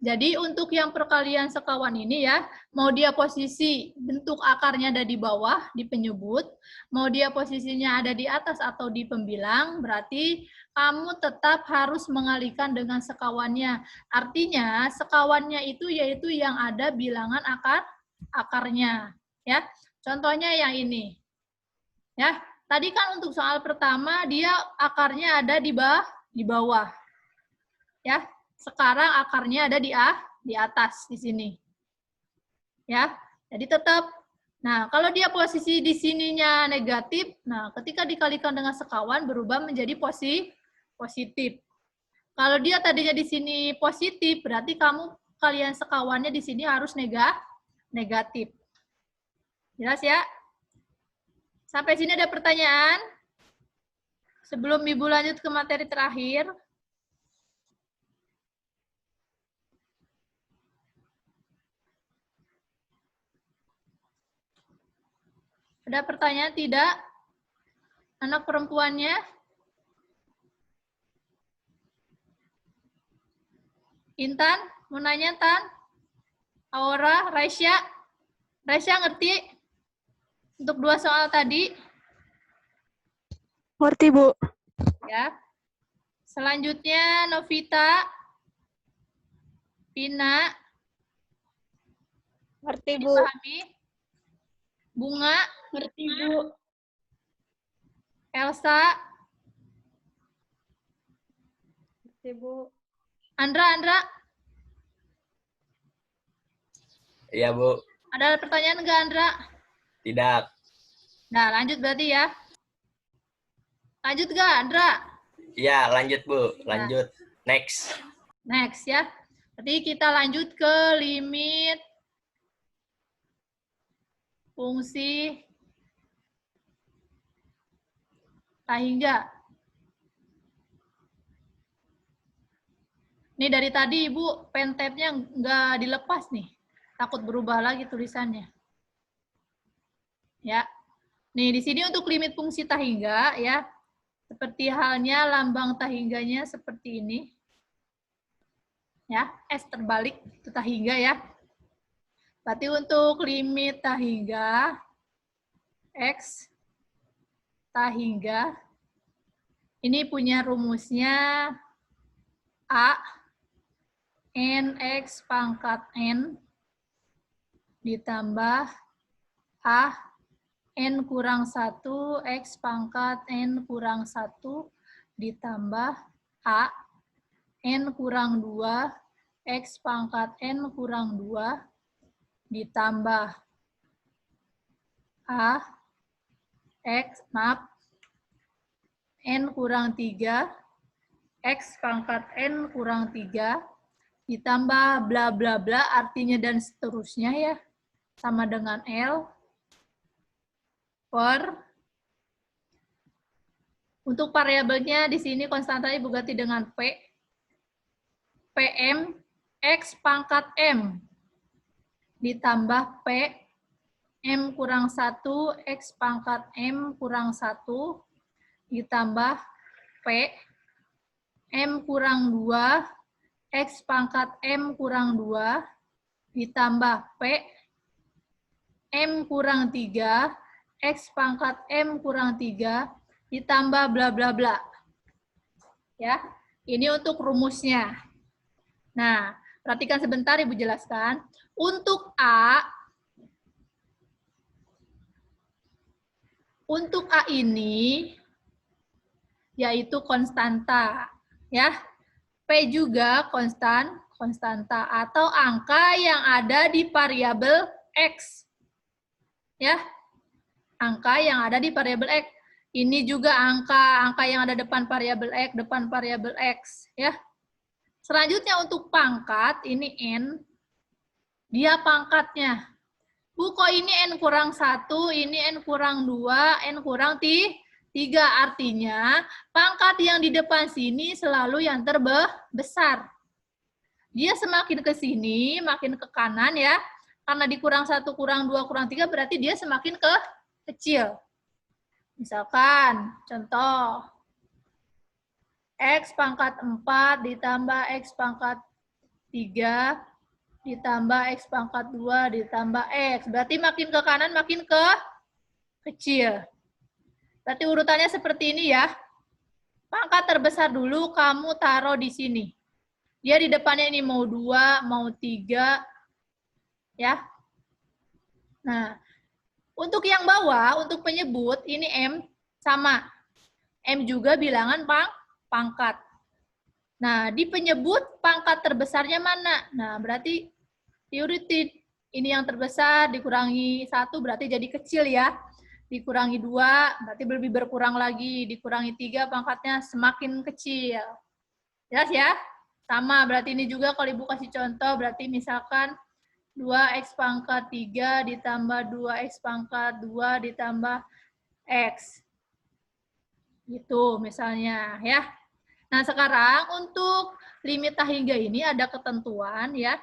Jadi untuk yang perkalian sekawan ini ya, mau dia posisi bentuk akarnya ada di bawah, di penyebut, mau dia posisinya ada di atas atau di pembilang, berarti kamu tetap harus mengalihkan dengan sekawannya. Artinya sekawannya itu yaitu yang ada bilangan akarnya. Ya, contohnya yang ini. Ya, tadi kan untuk soal pertama dia akarnya ada di bawah. Ya, sekarang akarnya ada di atas di sini. Ya. Jadi tetap. Nah, kalau dia posisi di sininya negatif, nah ketika dikalikan dengan sekawan berubah menjadi positif. Kalau dia tadinya di sini positif, berarti kalian sekawannya di sini harus negatif. Jelas ya? Sampai sini ada pertanyaan? Sebelum Ibu lanjut ke materi terakhir. Ada pertanyaan tidak? Anak perempuannya? Intan, mau nanya Tan? Aura, Raisya? Raisya ngerti? Untuk 2 soal tadi? Ngerti, Bu. Ya. Selanjutnya Novita, Pina. Ngerti, Bu. Dipahami? Bunga? Ngerti, Bu. Elsa? Ngerti, Bu. Andra? Iya, Bu. Ada pertanyaan enggak, Andra? Tidak. Nah, lanjut berarti ya. Lanjut enggak, Andra? Iya, lanjut, Bu. Lanjut. Next. Next ya. Berarti kita lanjut ke limit fungsi tahingga. Ini dari tadi Ibu pen tab-nya nggak dilepas nih. Takut berubah lagi tulisannya. Ya. Nih, di sini untuk limit fungsi tahingga ya. Seperti halnya lambang tahingganya seperti ini. Ya, S terbalik itu tahingga ya. Berarti untuk limit tahingga X tahingga ini punya rumusnya A NX pangkat N ditambah A N kurang 1 X pangkat N kurang 1 ditambah A N kurang 2 X pangkat N kurang 2 ditambah A X, N kurang 3 X pangkat N kurang 3 ditambah bla bla bla artinya dan seterusnya ya sama dengan L per untuk variabelnya di sini konstantanya Ibu ganti dengan P PM X pangkat M ditambah P M kurang 1 X pangkat M kurang 1 ditambah P M kurang 2 X pangkat M kurang 2 ditambah P M kurang 3 X pangkat M kurang 3 ditambah bla bla bla. Ya, ini untuk rumusnya. Nah, perhatikan sebentar Ibu jelaskan. Untuk A ini yaitu konstanta, ya. P juga konstanta atau angka yang ada di variabel X. Ya. Angka yang ada di variabel X. Ini juga angka yang ada depan variabel X, ya. Selanjutnya untuk pangkat, ini N. Dia pangkatnya. Bu, kok ini N kurang 1, ini N kurang 2, N kurang 3. Artinya, pangkat yang di depan sini selalu yang terbesar. Dia semakin ke sini, makin ke kanan ya. Karena dikurang 1, kurang 2, kurang 3, berarti dia semakin kecil. Misalkan, contoh. X pangkat 4 ditambah X pangkat 3 ditambah X pangkat 2 ditambah X. Berarti makin ke kanan makin ke kecil. Berarti urutannya seperti ini ya. Pangkat terbesar dulu kamu taruh di sini. Dia di depannya ini mau 2, mau 3. Ya. Nah, untuk yang bawah, untuk penyebut, ini M sama. M juga bilangan pangkat. Nah, di penyebut pangkat terbesarnya mana? Nah, berarti diurutin. Ini yang terbesar, dikurangi 1 berarti jadi kecil ya. Dikurangi 2 berarti lebih berkurang lagi. Dikurangi 3 pangkatnya semakin kecil. Jelas ya? Sama, berarti ini juga kalau Ibu kasih contoh, berarti misalkan 2X pangkat 3 ditambah 2X pangkat 2 ditambah X. Gitu misalnya ya. Nah sekarang untuk limit tak hingga ini ada ketentuan ya.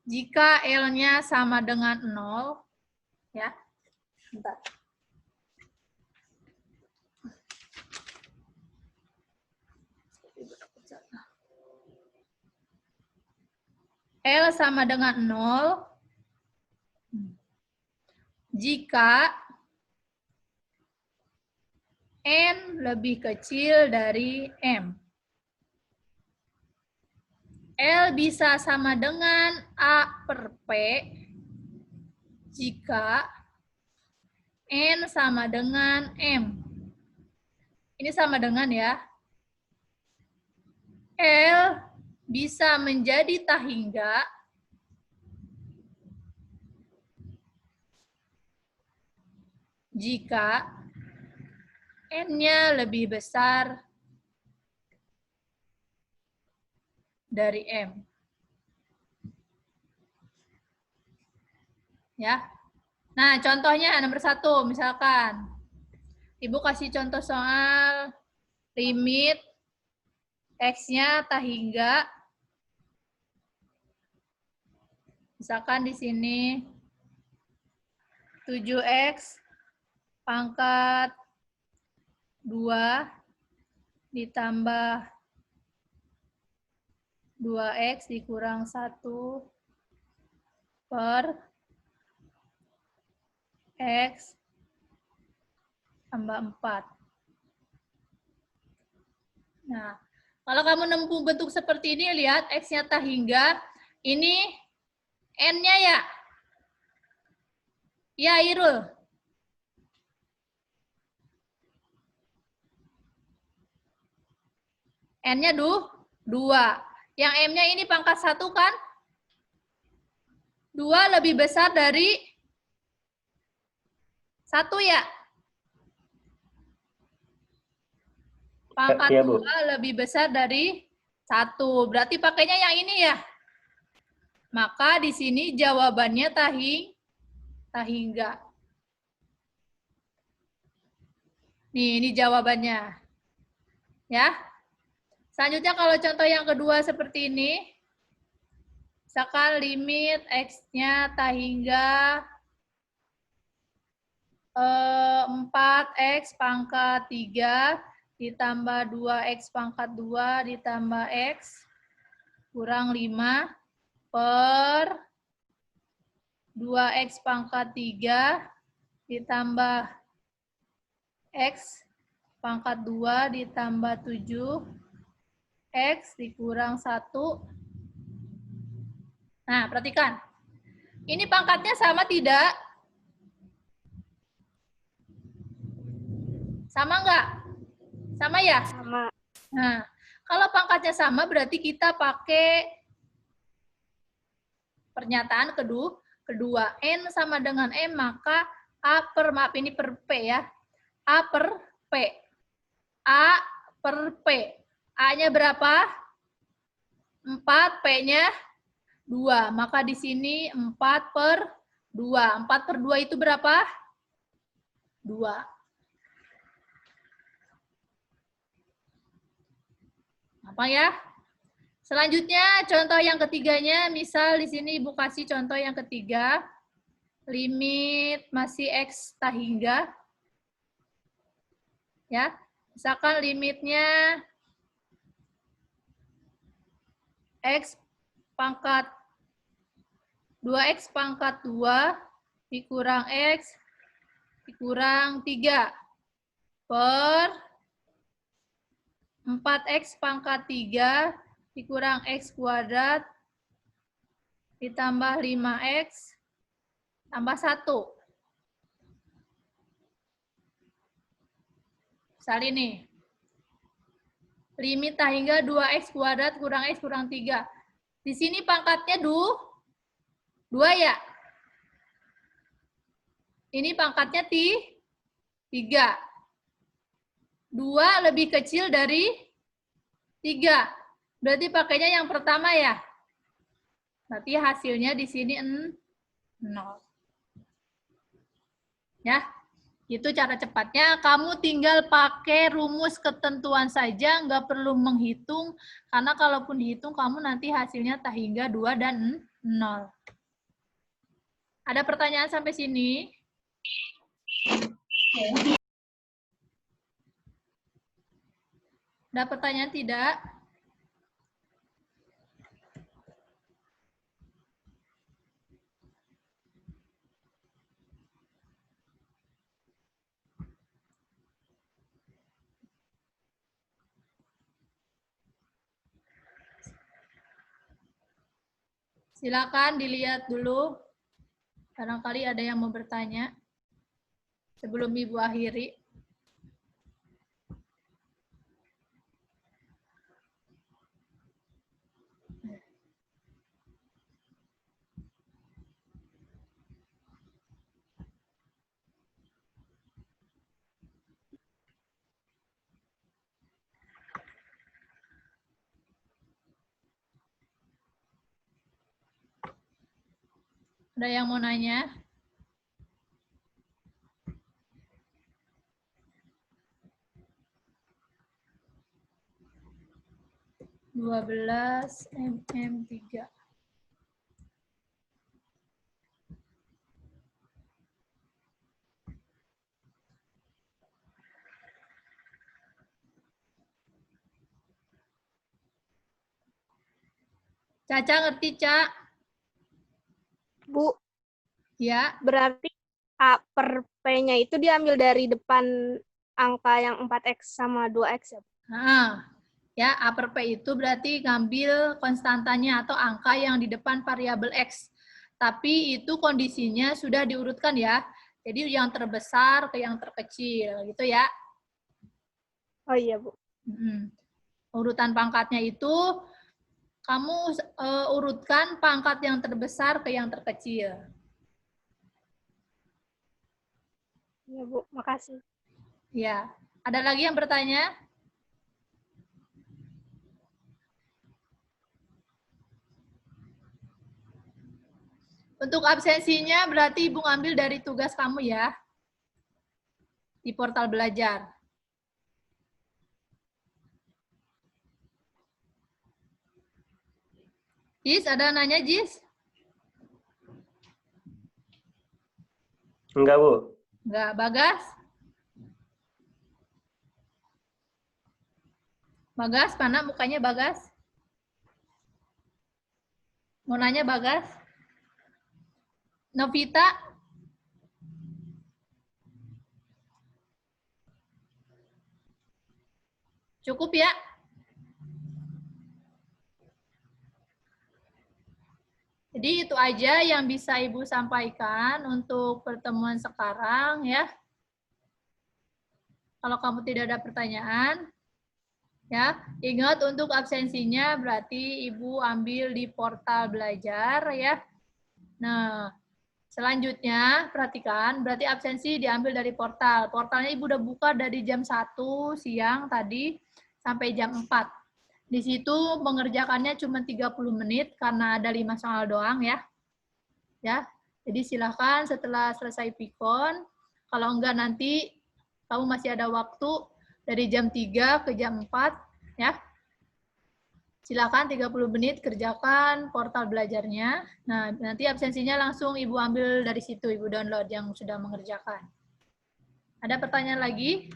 Jika L-nya sama dengan 0, ya. Bentar. L sama dengan 0 jika N lebih kecil dari M. L bisa sama dengan A per P jika N sama dengan M. Ini sama dengan ya. L bisa menjadi tak hingga jika N-nya lebih besar dari M. Ya. Nah, contohnya nomor 1, misalkan. Ibu kasih contoh soal limit X-nya tak hingga. Misalkan di sini 7X pangkat 2 ditambah 2X dikurang 1 per X tambah 4. Nah, kalau kamu nempuh bentuk seperti ini, lihat X-nya tak hingga, ini N-nya ya? Ya, Irul. N-nya 2. Yang M-nya ini pangkat 1 kan? 2 lebih besar dari 1 ya? Pangkat 2 lebih besar dari 1. Berarti pakainya yang ini ya? Maka di sini jawabannya tak hingga. Nih, ini jawabannya. Ya. Selanjutnya kalau contoh yang kedua seperti ini. Misalkan limit X-nya tak hingga 4X pangkat 3 ditambah 2X pangkat 2 ditambah X kurang 5 per 2X pangkat 3 ditambah X pangkat 2 ditambah 7X dikurang 1. Nah, perhatikan. Ini pangkatnya sama tidak? Sama nggak? Sama ya? Sama. Nah, kalau pangkatnya sama berarti kita pakai pernyataan kedua. N sama dengan M, maka A per, maaf ini per P ya. A per P. A per P. A-nya berapa? 4, P-nya 2. Maka di sini 4 per 2. 4 per 2 itu berapa? 2. Apa ya? Selanjutnya contoh yang ketiganya, misal di sini Ibu kasih contoh yang ketiga, limit masih X tak hingga. Ya. Misalkan limitnya X pangkat 2X pangkat 2 dikurang X dikurang 3 per 4X pangkat 3 dikurang X kuadrat ditambah 5X tambah 1. Misal ini. Limit tak hingga 2X kuadrat kurang X kurang 3. Di sini pangkatnya 2 ya? Ini pangkatnya 3. 2 lebih kecil dari 3. Berarti pakainya yang pertama ya? Berarti hasilnya di sini 0. Ya, itu cara cepatnya. Kamu tinggal pakai rumus ketentuan saja, nggak perlu menghitung. Karena kalaupun dihitung, kamu nanti hasilnya tak hingga 2 dan 0. Ada pertanyaan sampai sini? Ada pertanyaan tidak? Silakan dilihat dulu. Barangkali ada yang mau bertanya sebelum Ibu akhiri. Ada yang mau nanya? -3. Caca ngerti, Cak? Bu, Ya. berarti A per P-nya itu diambil dari depan angka yang 4X sama 2X ya? Nah, ya, A per P itu berarti ngambil konstantanya atau angka yang di depan variabel X. Tapi itu kondisinya sudah diurutkan ya. Jadi yang terbesar ke yang terkecil, gitu ya. Oh iya, Bu. Urutan pangkatnya itu, kamu urutkan pangkat yang terbesar ke yang terkecil. Iya, Bu. Makasih. Ya. Ada lagi yang bertanya? Untuk absensinya berarti Ibu ngambil dari tugas kamu ya. Di portal belajar. Jis, ada nanya Jis? Enggak, Bu. Enggak. Bagas? Bagas, mana mukanya Bagas? Mau nanya Bagas? Novita? Cukup ya? Jadi itu aja yang bisa Ibu sampaikan untuk pertemuan sekarang ya. Kalau kamu tidak ada pertanyaan, ya ingat untuk absensinya berarti Ibu ambil di portal belajar ya. Nah, selanjutnya perhatikan, berarti absensi diambil dari portal. Portalnya Ibu udah buka dari jam 1 siang tadi sampai jam 4. Di situ mengerjakannya cuma 30 menit karena ada 5 soal doang ya. Ya. Jadi silakan setelah selesai pikon, kalau enggak nanti kamu masih ada waktu dari jam 3 ke jam 4 ya. Silakan 30 menit kerjakan portal belajarnya. Nah, nanti absensinya langsung Ibu ambil dari situ, Ibu download yang sudah mengerjakan. Ada pertanyaan lagi?